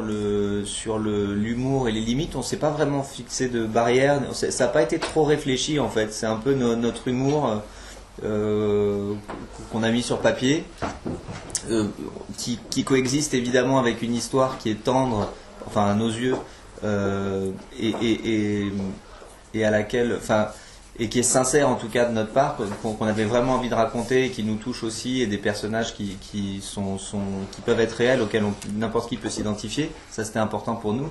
l'humour et les limites, on s'est pas vraiment fixé de barrières. Ça n'a pas été trop réfléchi en fait. C'est un peu notre humour qu'on a mis sur papier, qui coexiste évidemment avec une histoire qui est tendre, enfin à nos yeux, et à laquelle, enfin, et qui est sincère en tout cas de notre part, qu'on avait vraiment envie de raconter et qui nous touche aussi, et des personnages qui peuvent être réels, auxquels n'importe qui peut s'identifier. Ça, c'était important pour nous.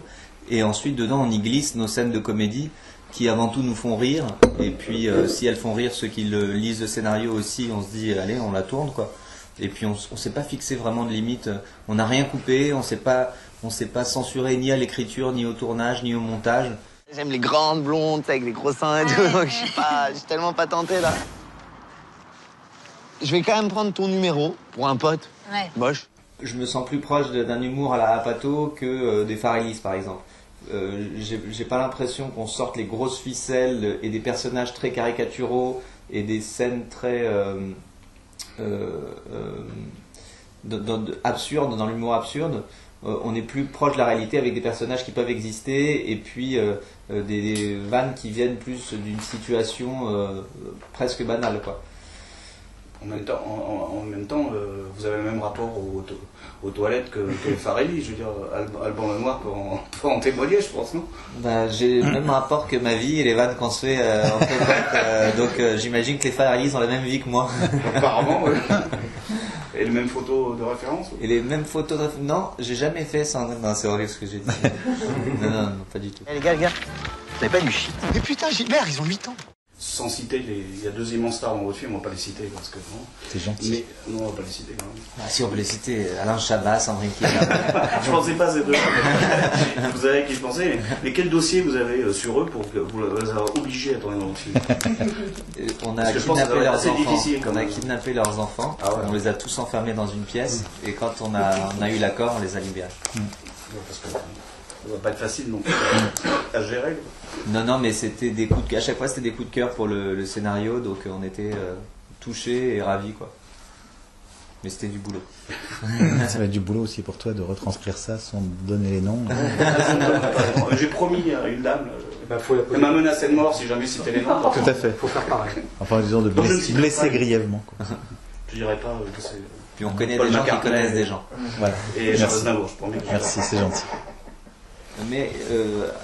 Et ensuite, dedans, on y glisse nos scènes de comédie qui avant tout nous font rire, et puis si elles font rire ceux qui lisent le scénario aussi, on se dit allez, on la tourne quoi. Et puis on s'est pas fixé vraiment de limite, on n'a rien coupé, on s'est pas censuré ni à l'écriture, ni au tournage, ni au montage. J'aime les grandes blondes avec les gros seins et tout, donc je suis tellement pas tenté là. Je vais quand même prendre ton numéro pour un pote. Ouais. Moche. Je me sens plus proche d'un humour à la Apato que des Farrelly par exemple. J'ai pas l'impression qu'on sorte les grosses ficelles et des personnages très caricaturaux et des scènes très absurdes, dans l'humour absurde. On est plus proche de la réalité avec des personnages qui peuvent exister, et puis des vannes qui viennent plus d'une situation presque banale quoi. En même temps, vous avez le même rapport aux toilettes que les Farrelly. Je veux dire, Alban Lenoir peut en témoigner, je pense, non? Bah, j'ai le même rapport que ma vie et les vannes qu'on se fait en fait. Donc j'imagine que les Farrelly ont la même vie que moi. Apparemment, oui. Et les mêmes photos de référence? Et les mêmes photos de référence? Non, j'ai jamais fait ça. Non, c'est horrible ce que j'ai dit. Non, pas du tout. Eh, les gars, vous avez pas du shit? Mais putain, Gilbert, ils ont 8 ans. Sans citer, il y a 2 immenses stars dans votre film, on va pas les citer parce que non. C'est gentil. Mais non, on va pas les citer quand même. Ah, si on peut les citer, Alain Chabat, Sandrine Kiel. Je pensais pas à ces deux-là. Vous savez à qui je pensais. Mais quel dossier vous avez sur eux pour que vous les avez obligés à tourner dans votre film? On a kidnappé leurs enfants. On a kidnappé leurs enfants. Ah ouais. On les a tous enfermés dans une pièce. Et quand on a eu l'accord, on les a libérés. Parce que ça va pas être facile non plus à gérer. Non, mais c'était des coups de cœur. À chaque fois, c'était des coups de cœur pour le scénario, donc on était touchés et ravis, quoi. Mais c'était du boulot. Ça va être du boulot aussi pour toi de retranscrire ça sans donner les noms. J'ai promis à une dame, elle m'a menacé de mort si jamais c'était les noms. Tout à fait. Faut faire pareil. Enfin, disons de blesser grièvement, quoi. Je dirais pas que c'est. Puis on connaît des gens qui connaissent des gens. Voilà. Et Charles Aznavour, je promets. Merci, c'est gentil. Mais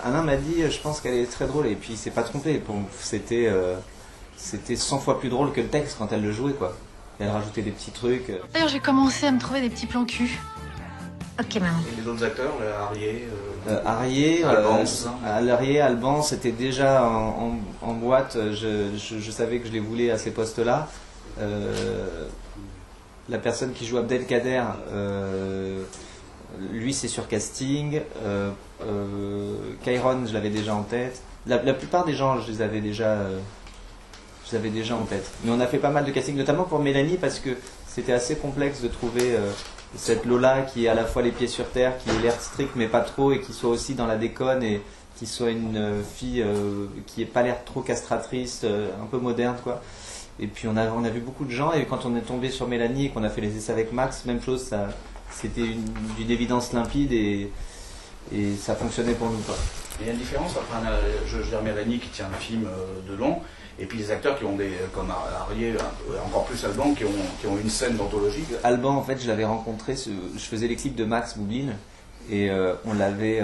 Alain m'a dit, je pense qu'elle est très drôle, et puis il s'est pas trompé. C'était 100 fois plus drôle que le texte quand elle le jouait, quoi. Et elle rajoutait des petits trucs. D'ailleurs, j'ai commencé à me trouver des petits plans cul. Ok, maman. Et les autres acteurs, Arié, Alban, c'était déjà en boîte. Je savais que je les voulais à ces postes-là. La personne qui joue Abdelkader, lui c'est sur casting. Kairon, je l'avais déjà en tête. La plupart des gens, je les avais déjà en tête. Mais on a fait pas mal de casting, notamment pour Mélanie, parce que c'était assez complexe de trouver cette Lola qui est à la fois les pieds sur terre, qui ait l'air strict mais pas trop, et qui soit aussi dans la déconne, et qui soit une fille qui n'ait pas l'air trop castratrice, un peu moderne, quoi. Et puis on a vu beaucoup de gens, et quand on est tombé sur Mélanie et qu'on a fait les essais avec Max, même chose, c'était d'une évidence limpide, et ça fonctionnait pour nous, quoi. Il y a une différence entre je veux dire Mélanie qui tient un film de long, et puis les acteurs qui ont comme Arié, encore plus Alban, qui ont une scène d'anthologie. Alban, en fait, je l'avais rencontré, je faisais les clips de Max Boublil, et on l'avait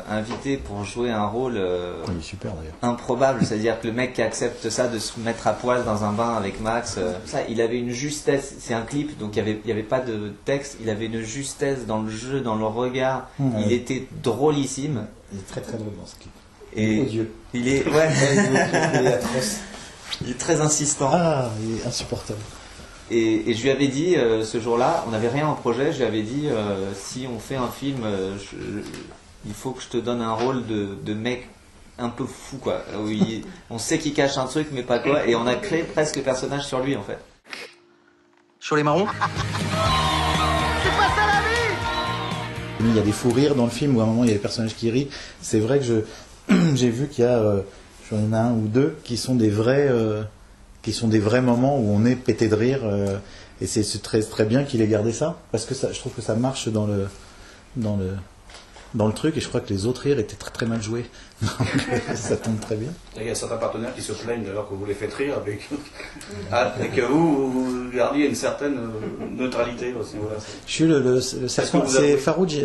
invité pour jouer un rôle Il est super d'ailleurs. improbable, c'est-à-dire que le mec qui accepte ça, de se mettre à poil dans un bain avec Max, ça, il avait une justesse, c'est un clip, donc il y avait pas de texte, il avait une justesse dans le jeu, dans le regard, il était drôlissime. Il est très très drôle dans ce clip. Et Odieux. il est atroce. Il est très insistant. Ah, il est insupportable. Et je lui avais dit, ce jour-là, on n'avait rien en projet, je lui avais dit, si on fait un film, il faut que je te donne un rôle de mec un peu fou, quoi. Où on sait qu'il cache un truc, mais pas quoi, et on a créé presque le personnage sur lui, en fait. Sur les marrons? Il y a des fous rires dans le film où à un moment il y a des personnages qui rient. C'est vrai que j'ai vu qu'il y a, j'en ai un ou deux qui sont des vrais moments où on est pété de rire, et c'est très très bien qu'il ait gardé ça, parce que je trouve que ça marche dans le dans le truc, et je crois que les autres rires étaient très très mal joués. Donc, ça tombe très bien. Il y a certains partenaires qui se plaignent alors que vous les faites rire et que vous gardiez une certaine neutralité aussi. Voilà. Je suis le serpent, c'est Farouj,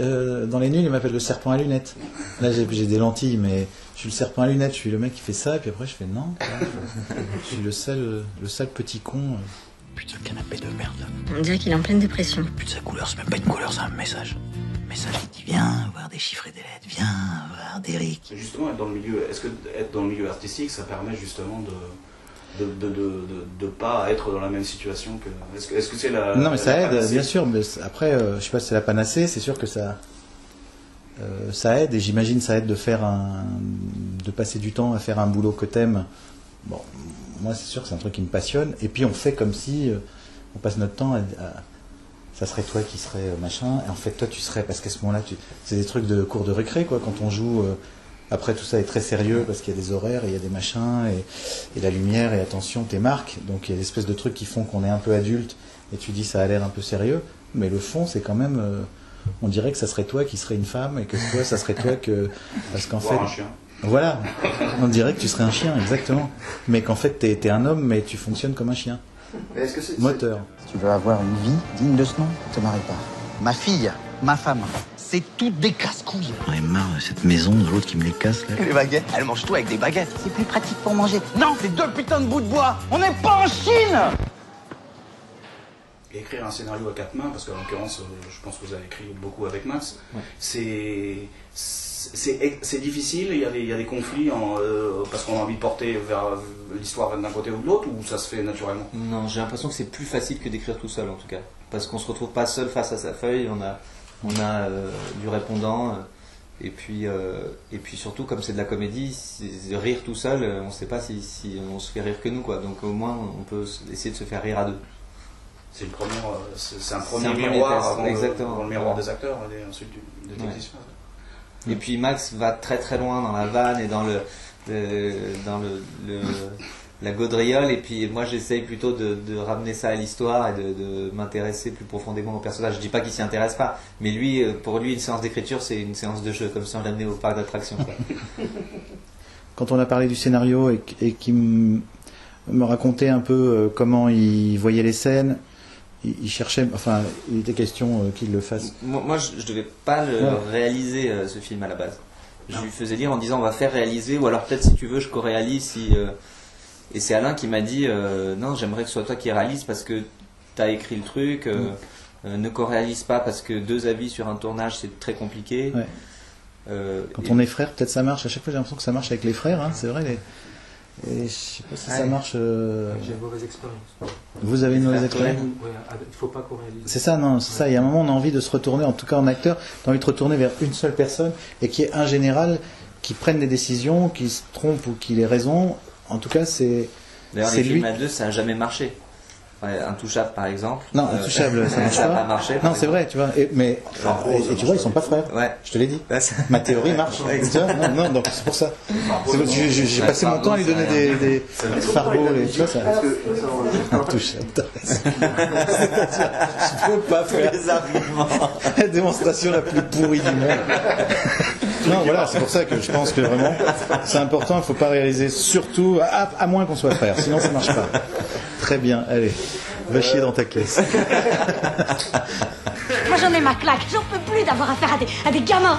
dans Les Nuls, il m'appelle le serpent à lunettes. Là j'ai des lentilles, mais je suis le serpent à lunettes, je suis le mec qui fait ça, et puis après je fais non. Je suis le sale petit con. Putain, canapé de merde. On dirait qu'il est en pleine dépression. Putain, sa couleur, c'est même pas une couleur, c'est un message. Un message qui dit viens voir des chiffres et des lettres, viens voir d'Eric. Mais justement, est-ce que être dans le milieu artistique, ça permet justement de pas être dans la même situation que. Est-ce que c'est la. Non, mais ça aide, panacée bien sûr, mais après, je sais pas si c'est la panacée, c'est sûr que ça aide, et j'imagine ça aide de passer du temps à faire un boulot que t'aimes. Bon, moi c'est sûr que c'est un truc qui me passionne, et puis on fait comme si on passe notre temps ça serait toi qui serais machin, et en fait toi tu serais, parce qu'à ce moment-là c'est des trucs de cours de récré quoi, quand on joue, après tout ça est très sérieux parce qu'il y a des horaires et il y a des machins et la lumière et attention tes marques, donc il y a des espèces de trucs qui font qu'on est un peu adulte et tu dis ça a l'air un peu sérieux, mais le fond c'est quand même on dirait que ça serait toi qui serais une femme, et que toi ça serait toi que, parce qu'en fait un chien. voilà, on dirait que tu serais un chien, exactement. Mais qu'en fait, t'es un homme, mais tu fonctionnes comme un chien. Mais est-ce que c'est. Moteur. Si tu veux avoir une vie digne de ce nom, te marie pas. Ma fille, ma femme, c'est tout des casse-couilles. J'en ai marre de cette maison, de l'autre qui me les casse là. Les baguettes, elle mange tout avec des baguettes. C'est plus pratique pour manger. Non, c'est 2 putains de bouts de bois. On n'est pas en Chine. Et écrire un scénario à 4 mains, parce qu'en l'occurrence, je pense que vous avez écrit beaucoup avec Max, c'est difficile, il y a des conflits parce qu'on a envie de porter vers l'histoire d'un côté ou de l'autre, ou ça se fait naturellement? Non, j'ai l'impression que c'est plus facile que d'écrire tout seul en tout cas, parce qu'on se retrouve pas seul face à sa feuille, on a du répondant, et puis surtout comme c'est de la comédie, rire tout seul, on ne sait pas si on se fait rire que nous quoi, donc au moins on peut essayer de se faire rire à deux. C'est un premier miroir avant exactement. le miroir des acteurs et ensuite des techniciens. Et puis Max va très très loin dans la vanne et dans la gaudriole, et puis moi j'essaye plutôt de ramener ça à l'histoire et de m'intéresser plus profondément au personnage. Je dis pas qu'il s'y intéresse pas, mais lui, pour lui une séance d'écriture c'est une séance de jeu, comme si on l'amenait au parc d'attractions. Quand on a parlé du scénario et qu'il me racontait un peu comment il voyait les scènes, il cherchait, enfin, il était question qu'il le fasse. Moi, je devais pas réaliser ce film à la base. Je lui faisais dire en disant on va faire réaliser, ou alors peut-être si tu veux je co-réalise. Et c'est Alain qui m'a dit non, j'aimerais que ce soit toi qui réalise parce que tu as écrit le truc, ne co-réalise pas parce que 2 avis sur un tournage c'est très compliqué. Ouais. Quand on est frère, peut-être ça marche. À chaque fois j'ai l'impression que ça marche avec les frères, hein, c'est vrai. Et je sais pas si ça marche. J'ai une mauvaise expérience. Vous avez une mauvaise expérience? Ouais, il faut pas qu'on réalise. C'est ça, non, c'est ça. Il y a un moment, on a envie de se retourner, en tout cas en acteur, on a envie de retourner vers une seule personne et qui est un général qui prenne des décisions, qui se trompe ou qui ait raison. En tout cas, c'est. D'ailleurs, c'est les lui. films à 2, ça n'a jamais marché. Ouais, Intouchable par exemple. Non, Intouchable, ça marche n'a pas. pas marché. Non, c'est vrai, tu vois. Mais et tu vois, ils sont pas frères. Ouais. Je te l'ai dit. Ouais, Ma théorie marche. Tu vois, non, donc c'est pour ça. J'ai passé mon temps à lui donner des Fargo, tu vois ça. Intouchable. Je peux pas faire les arguments. la démonstration la plus pourrie du monde. Non, voilà, c'est pour ça que je pense que vraiment, c'est important, il ne faut pas réaliser, surtout, à moins qu'on soit frères, sinon ça ne marche pas. Très bien, allez, va chier dans ta caisse. Moi j'en ai ma claque, j'en peux plus d'avoir affaire à des gamins.